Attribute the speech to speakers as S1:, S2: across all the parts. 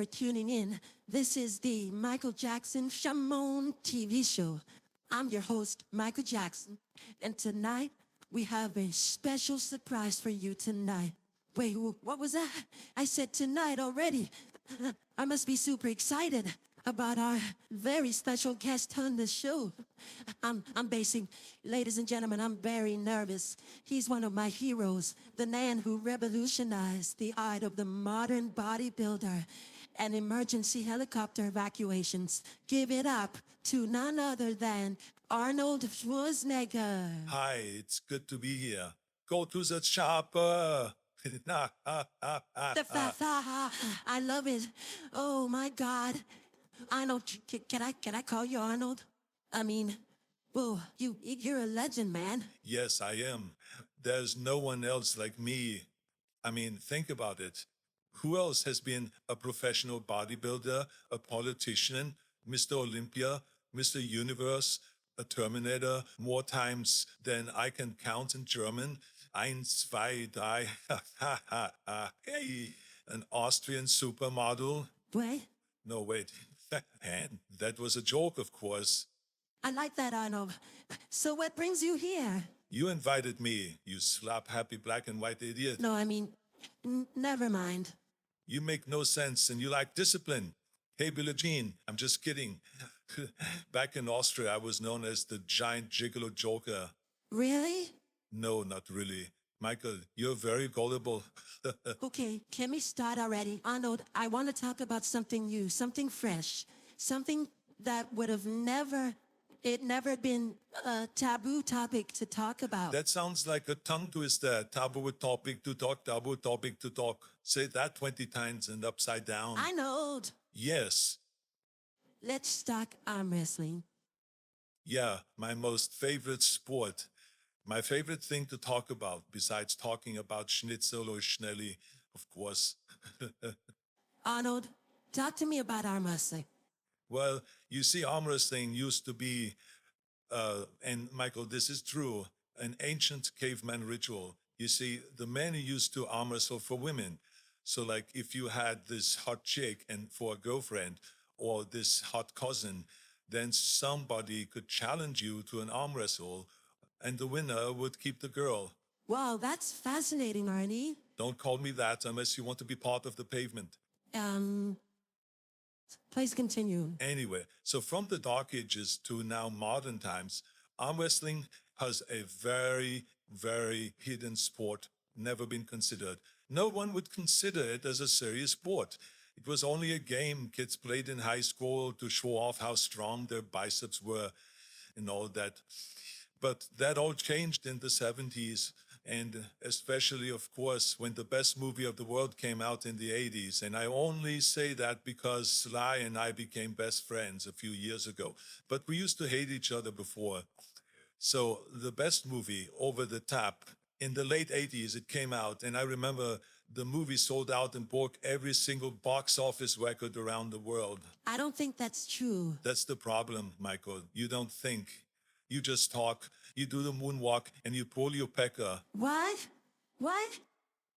S1: for tuning in. This is the Michael Jackson Shamon TV show. I'm your host, Michael Jackson, and tonight we have a special surprise for you tonight. Wait, what was that? I said tonight already. I must be super excited about our very special guest on the show. Ladies and gentlemen, I'm very nervous. He's one of my heroes, the man who revolutionized the art of the modern bodybuilder and emergency helicopter evacuations. Give it up to none other than Arnold Schwarzenegger.
S2: Hi, it's good to be here. Go to the chopper.
S1: I love it. Oh my God. Arnold, can I call you Arnold? I mean, whoa, you're a legend, man.
S2: Yes, I am. There's no one else like me. I mean, think about it. Who else has been a professional bodybuilder, a politician, Mr. Olympia, Mr. Universe, a Terminator, more times than I can count in German? Eins, zwei, drei, hey, an Austrian supermodel?
S1: What?
S2: No, wait. And that was a joke, of course.
S1: I like that, Arnold. So what brings you here?
S2: You invited me, you slap-happy black and white idiot.
S1: No, I mean, never mind.
S2: You make no sense and you like discipline. Hey, Billie Jean, I'm just kidding. Back in Austria, I was known as the giant gigolo joker.
S1: Really?
S2: No, not really. Michael, you're very gullible.
S1: Okay, can we start already? Arnold, I want to talk about something new, something fresh, something that would have never been a taboo topic to talk about.
S2: That sounds like a tongue twister. Taboo topic to talk, taboo topic to talk. Say that 20 times and upside down.
S1: Arnold!
S2: Yes.
S1: Let's talk arm wrestling.
S2: Yeah, my most favorite sport. My favorite thing to talk about, besides talking about Schnitzel or Schnelli, of course.
S1: Arnold, talk to me about arm wrestling.
S2: Well, you see, arm wrestling used to be, and Michael, this is true, an ancient caveman ritual. You see, the men used to arm wrestle for women. So like if you had this hot chick and for a girlfriend or this hot cousin, then somebody could challenge you to an arm wrestle and the winner would keep the girl.
S1: Wow, that's fascinating, Arnie.
S2: Don't call me that unless you want to be part of the pavement.
S1: Please continue.
S2: Anyway, so from the Dark Ages to now modern times, arm wrestling has a very, very hidden sport, never been considered. No one would consider it as a serious sport. It was only a game kids played in high school to show off how strong their biceps were and all that. But that all changed in the 70s, and especially, of course, when the best movie of the world came out in the 80s. And I only say that because Sly and I became best friends a few years ago. But we used to hate each other before. So the best movie, Over the Top, in the late 80s, it came out. And I remember the movie sold out and broke every single box office record around the world.
S1: I don't think that's true.
S2: That's the problem, Michael. You don't think. You just talk, you do the moonwalk, and you pull your pecker.
S1: What? What?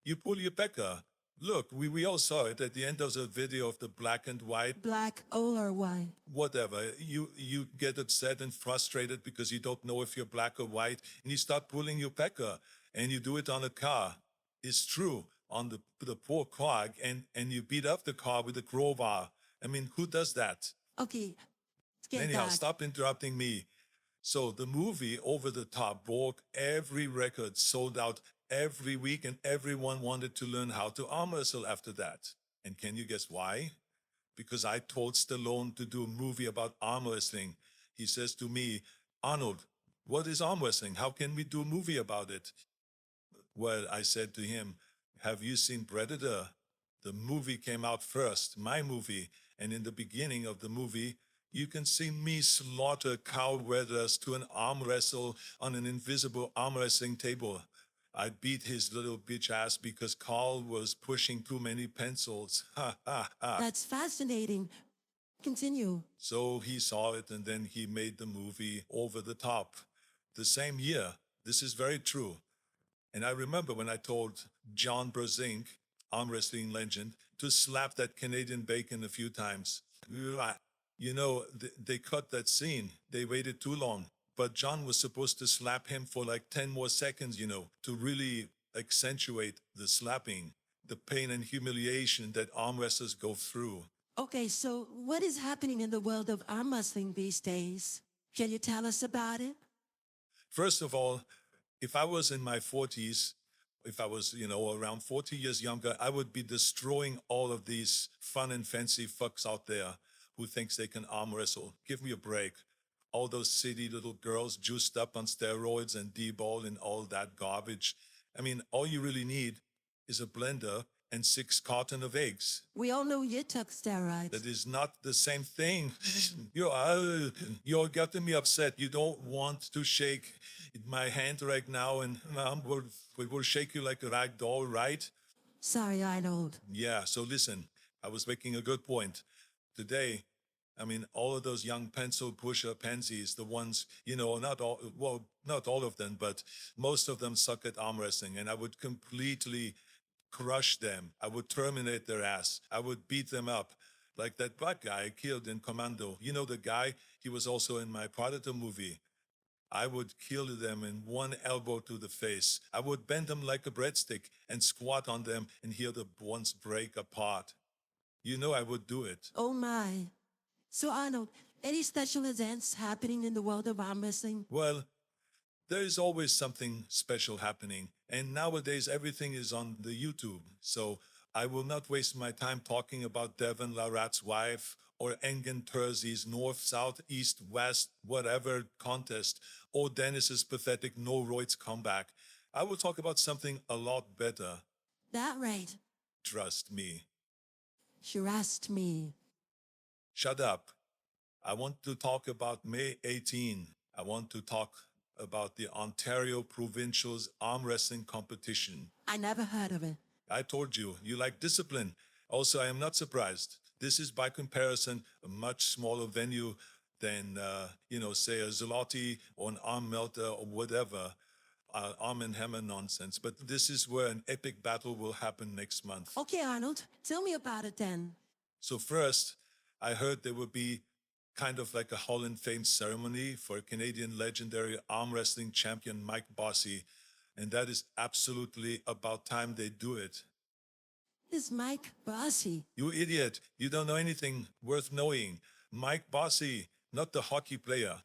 S2: You pull your pecker. Look, we all saw it at the end of the video of the black and white.
S1: Black or white?
S2: Whatever. You get upset and frustrated because you don't know if you're black or white, and you start pulling your pecker, and you do it on a car. It's true, on the poor car, and you beat up the car with a crowbar. I mean, who does that?
S1: Okay, let's get
S2: Anyhow,
S1: dark.
S2: stop interrupting me. So the movie Over the Top broke every record, sold out every week, and everyone wanted to learn how to arm wrestle after that. And can you guess why? Because I told Stallone to do a movie about arm wrestling. He says to me, Arnold, what is arm wrestling? How can we do a movie about it? Well, I said to him, have you seen Predator? The movie came out first, my movie, and in the beginning of the movie, you can see me slaughter Carl Weathers to an arm wrestle on an invisible arm wrestling table. I beat his little bitch ass because Carl was pushing too many pencils. Ha, ha, ha.
S1: That's fascinating. Continue.
S2: So he saw it and then he made the movie Over the Top. The same year. This is very true. And I remember when I told John Brasink, arm wrestling legend, to slap that Canadian bacon a few times. You know, they cut that scene. They waited too long. But John was supposed to slap him for like 10 more seconds, you know, to really accentuate the slapping, the pain and humiliation that arm wrestlers go through.
S1: Okay, so what is happening in the world of arm wrestling these days? Can you tell us about it?
S2: First of all, if I was in my 40s, if I was, you know, around 40 years younger, I would be destroying all of these fun and fancy fucks out there who thinks they can arm wrestle. Give me a break. All those city little girls juiced up on steroids and D-ball and all that garbage. I mean, all you really need is a blender and 6 cartons of eggs.
S1: We all know you took steroids.
S2: That is not the same thing. You're getting me upset. You don't want to shake my hand right now, and we'll shake you like a rag doll, right?
S1: Sorry, Arnold.
S2: Yeah, so listen, I was making a good point. Today, I mean, all of those young pencil pusher pansies, the ones, you know, not all of them, but most of them suck at arm wrestling, and I would completely crush them. I would terminate their ass. I would beat them up. Like that black guy I killed in Commando. You know the guy? He was also in my Predator movie. I would kill them in one elbow to the face. I would bend them like a breadstick and squat on them and hear the bones break apart. You know I would do it.
S1: Oh my. So Arnold, any special events happening in the world of arm wrestling?
S2: Well, there is always something special happening. And nowadays, everything is on the YouTube. So I will not waste my time talking about Devon Larat's wife or Engen Terzi's North, South, East, West, whatever contest, or Dennis's pathetic no-roids comeback. I will talk about something a lot better.
S1: That right.
S2: Trust me.
S1: Trust me.
S2: Shut up. I want to talk about May 18. I want to talk about the Ontario Provincial's arm wrestling competition.
S1: I never heard of it.
S2: I told you, you like discipline. Also, I am not surprised. This is by comparison a much smaller venue than, say a Zloty or an Arm Melter or whatever, Arm and Hammer nonsense. But this is where an epic battle will happen next month.
S1: Okay, Arnold, tell me about it then.
S2: So first, I heard there will be kind of like a Hall of Fame ceremony for Canadian legendary arm wrestling champion Mike Bossy. And that is absolutely about time they do it.
S1: This Mike Bossy.
S2: You idiot. You don't know anything worth knowing. Mike Bossy, not the hockey player.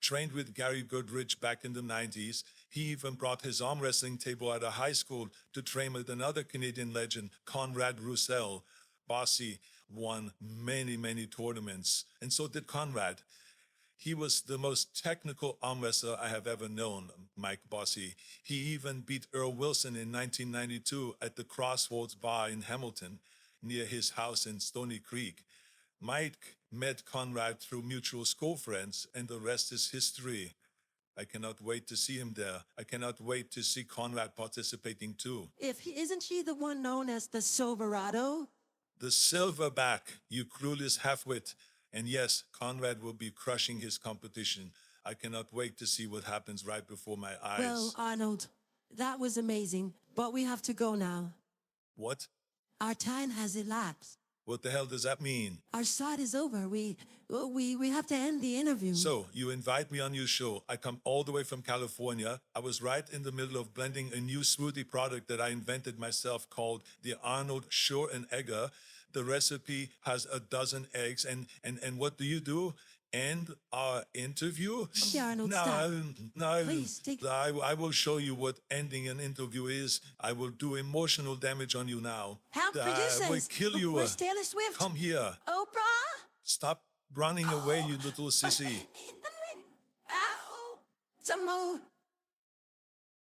S2: Trained with Gary Goodrich back in the 90s. He even brought his arm wrestling table out of high school to train with another Canadian legend, Conrad Roussel. Bossy won many, many tournaments, and so did Conrad. He was the most technical arm wrestler I have ever known, Mike Bossy. He even beat Earl Wilson in 1992 at the Crossroads Bar in Hamilton, near his house in Stony Creek. Mike met Conrad through mutual school friends, and the rest is history. I cannot wait to see him there. I cannot wait to see Conrad participating too.
S1: Isn't he the one known as the Silverado?
S2: The silverback, you clueless halfwit. And yes, Conrad will be crushing his competition. I cannot wait to see what happens right before my eyes.
S1: Well, Arnold, that was amazing, but we have to go now.
S2: What?
S1: Our time has elapsed.
S2: What the hell does that mean?
S1: Our shot is over. We have to end the interview.
S2: So, you invite me on your show. I come all the way from California. I was right in the middle of blending a new smoothie product that I invented myself called the Arnold Sure and Egger. The recipe has 12 eggs. And what do? End our interview?
S1: Okay, Arnold, stop.
S2: No,
S1: Please, take...
S2: I will show you what ending an interview is. I will do emotional damage on you now.
S1: Help, producers.
S2: I will kill you.
S1: Where's Taylor Swift?
S2: Come here.
S1: Oprah?
S2: Stop running away, you little sissy.
S1: Ow! Some more.